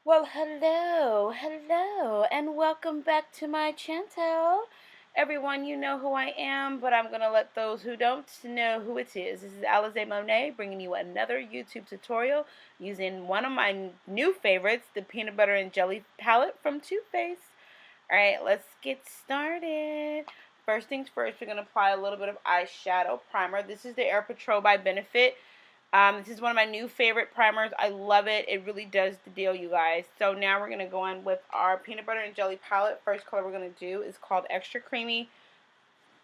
Well, hello, and welcome back to my channel. Everyone, you know who I am, but I'm going to let those who don't know who it is. This is Alize Monet bringing you another YouTube tutorial using one of my new favorites, the peanut butter and jelly palette from Too Faced. Alright, let's get started. First things first, we're going to apply a little bit of eyeshadow primer. This is the Air Patrol by Benefit. This is one of my new favorite primers. I love it. It really does the deal, you guys. So now we're going to go on with our peanut butter and jelly palette. First color we're going to do is called Extra Creamy.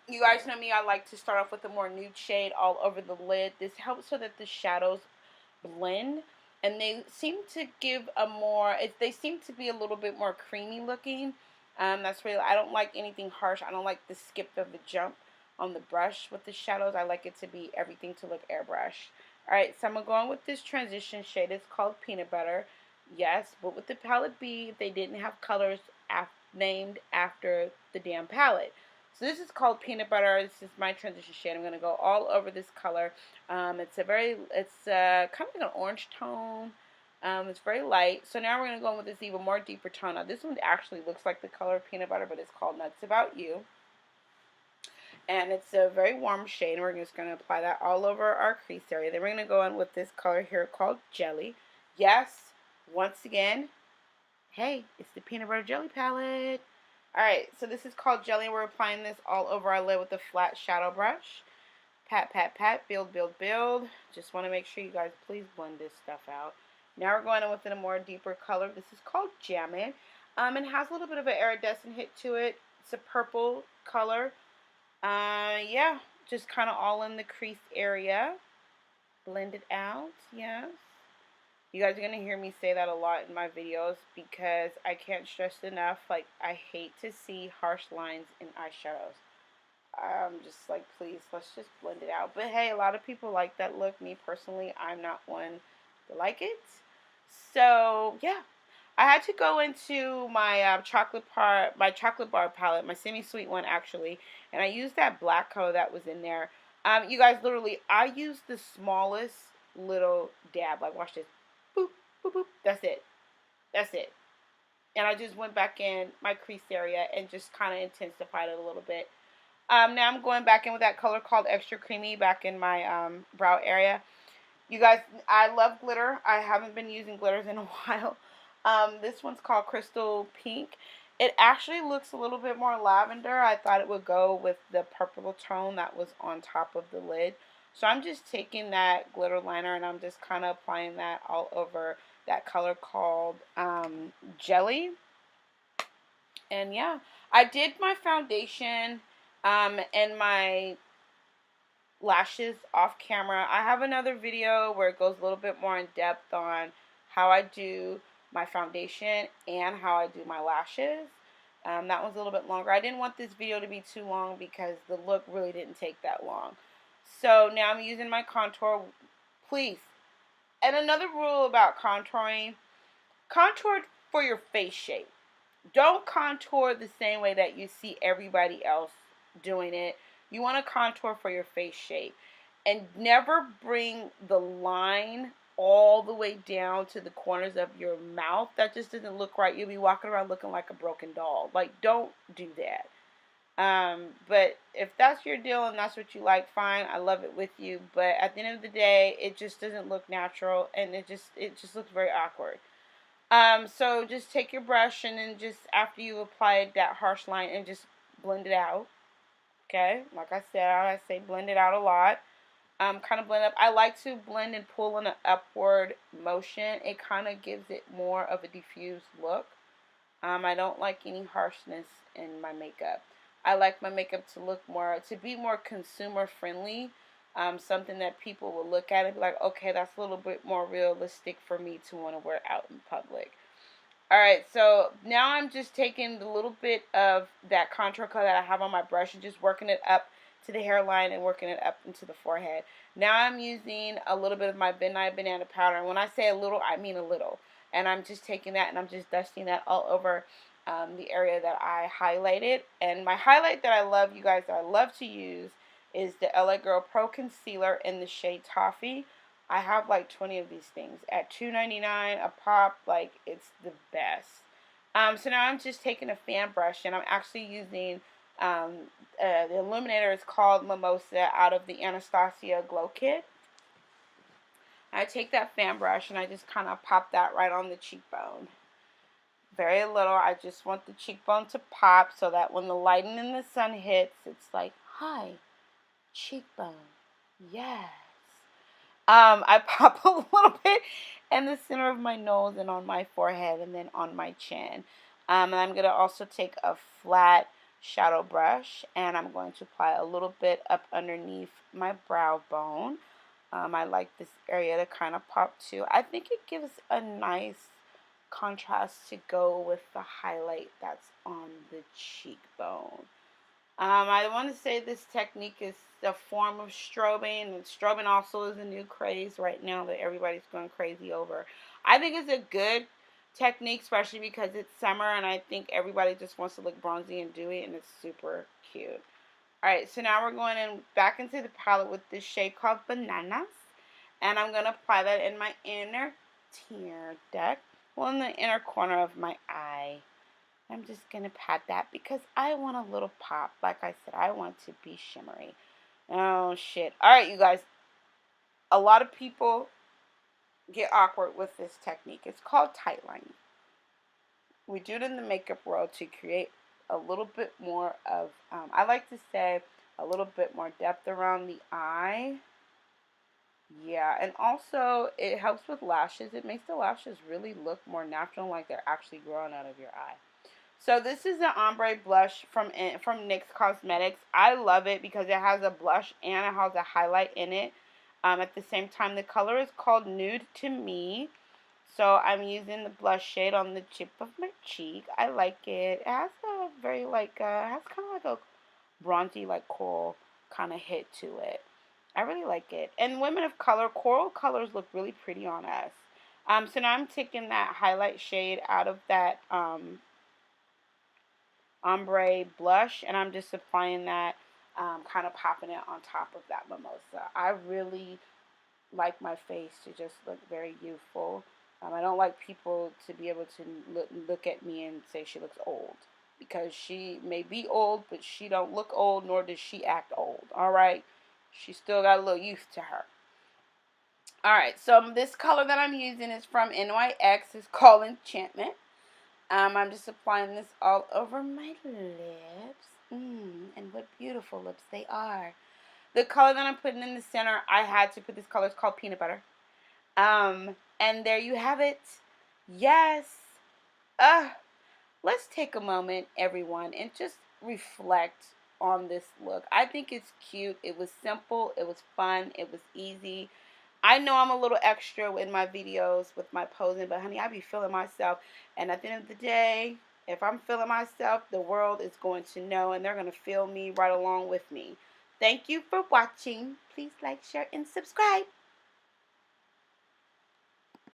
You guys know me. I like to start off with a more nude shade all over the lid. This helps so that the shadows blend. And they seem to give a more, they seem to be a little bit more creamy looking. That's really, I don't like anything harsh. I don't like the skip of the jump on the brush with the shadows. I like it to be everything to look airbrushed. Alright, so I'm going to go on with this transition shade. It's called Peanut Butter. Yes, but with the palette B, they didn't have colors named after the damn palette. So this is called Peanut Butter. This is my transition shade. I'm going to go all over this color. It's kind of like an orange tone. It's very light. So now we're going to go in with this even more deeper tone. Now this one actually looks like the color of peanut butter, but it's called Nuts About You. And it's a very warm shade. And we're just going to apply that all over our crease area. Then we're going to go in with this color here called Jelly. Yes, once again, hey, it's the peanut butter jelly palette. Alright, so this is called Jelly. We're applying this all over our lid with a flat shadow brush. Pat, pat, pat, build, build, build. Just want to make sure you guys please blend this stuff out. Now we're going in with a more deeper color. This is called Jammin'. It has a little bit of an iridescent hit to it. It's a purple color. Yeah, just kind of all in the crease area. Blend it out, yes. You guys are going to hear me say that a lot in my videos because I can't stress enough, like, I hate to see harsh lines in eyeshadows. Just like, please, let's just blend it out. But hey, a lot of people like that look. Me personally, I'm not one to like it. So yeah, I had to go into my my chocolate bar palette, my semi-sweet one actually, and I used that black color that was in there. You guys, literally, I used the smallest little dab. Like, watch this. Boop, boop, boop. That's it. That's it. And I just went back in my crease area and just kind of intensified it a little bit. Now I'm going back in with that color called Extra Creamy back in my brow area. You guys, I love glitter. I haven't been using glitters in a while. This one's called Crystal Pink. It actually looks a little bit more lavender. I thought it would go with the purple tone that was on top of the lid. So I'm just taking that glitter liner and I'm just kind of applying that all over that color called Jelly. And yeah, I did my foundation and my lashes off camera. I have another video where it goes a little bit more in depth on how I do my foundation and how I do my lashes. That one's a little bit longer. I didn't want this video to be too long because the look really didn't take that long. So now I'm using my contour. Please. And another rule about contouring, contour for your face shape. Don't contour the same way that you see everybody else doing it. You want to contour for your face shape. And never bring the line all the way down to the corners of your mouth. That just doesn't look right. You'll be walking around looking like a broken doll. Like, don't do that. But if that's your deal and that's what you like, fine. I love it with you. But at the end of the day, it just doesn't look natural. And it just looks very awkward. So just take your brush and then just after you applied that harsh line and just blend it out. Okay, like I said, I say blend it out a lot. Kind of blend up. I like to blend and pull in an upward motion. It kind of gives it more of a diffused look. I don't like any harshness in my makeup. I like my makeup to be more consumer friendly. Something that people will look at and be like, okay, that's a little bit more realistic for me to want to wear out in public. Alright, so now I'm just taking the little bit of that contour color that I have on my brush and just working it up to the hairline and working it up into the forehead. Now I'm using a little bit of my Midnight Banana powder. And when I say a little, I mean a little. And I'm just taking that and I'm just dusting that all over the area that I highlighted. And my highlight that I love, you guys, that I love to use is the LA Girl Pro Concealer in the shade Toffee. I have like 20 of these things at $2.99 a pop. Like, it's the best. So now I'm just taking a fan brush, and I'm actually using the illuminator is called Mimosa out of the Anastasia Glow Kit. I take that fan brush and I just kind of pop that right on the cheekbone. Very little. I just want the cheekbone to pop so that when the lighting in the sun hits, it's like, hi, cheekbone. Yes. I pop a little bit in the center of my nose and on my forehead and then on my chin. And I'm going to also take a flat shadow brush and I'm going to apply a little bit up underneath my brow bone. I like this area to kind of pop too. I think it gives a nice contrast to go with the highlight that's on the cheekbone. I want to say this technique is a form of strobing, and strobing also is a new craze right now that everybody's going crazy over. I think it's a good technique, especially because it's summer, and I think everybody just wants to look bronzy and dewy, and it's super cute. Alright, so now we're going in back into the palette with this shade called Bananas, and I'm going to apply that in my inner tear duct, well, in the inner corner of my eye. I'm just going to pat that because I want a little pop. Like I said, I want to be shimmery. Oh, shit. Alright, you guys. A lot of people get awkward with this technique. It's called tight lining. We do it in the makeup world to create a little bit more of, I like to say, a little bit more depth around the eye. Yeah, and also it helps with lashes. It makes the lashes really look more natural, like they're actually growing out of your eye. So this is the ombre blush from NYX Cosmetics. I love it because it has a blush and it has a highlight in it. At the same time, the color is called Nude to Me. So I'm using the blush shade on the tip of my cheek. I like it. It has a very it has kind of like a bronzy, like coral kind of hit to it. I really like it. And women of color, coral colors look really pretty on us. So now I'm taking that highlight shade out of that ombre blush, and I'm just applying that, kind of popping it on top of that mimosa. I really like my face to just look very youthful. I don't like people to be able to look at me and say she looks old, because she may be old, but she don't look old, nor does she act old. All right, she still got a little youth to her. All right, so this color that I'm using is from NYX. It's called Enchantment. I'm just applying this all over my lips. And what beautiful lips they are. The color that I'm putting in the center, I had to put this color. It's called Peanut Butter. And there you have it. Yes. Let's take a moment, everyone, and just reflect on this look. I think it's cute. It was simple. It was fun. It was easy. I know I'm a little extra in my videos with my posing, but honey, I be feeling myself. And at the end of the day, if I'm feeling myself, the world is going to know, and they're going to feel me right along with me. Thank you for watching. Please like, share, and subscribe.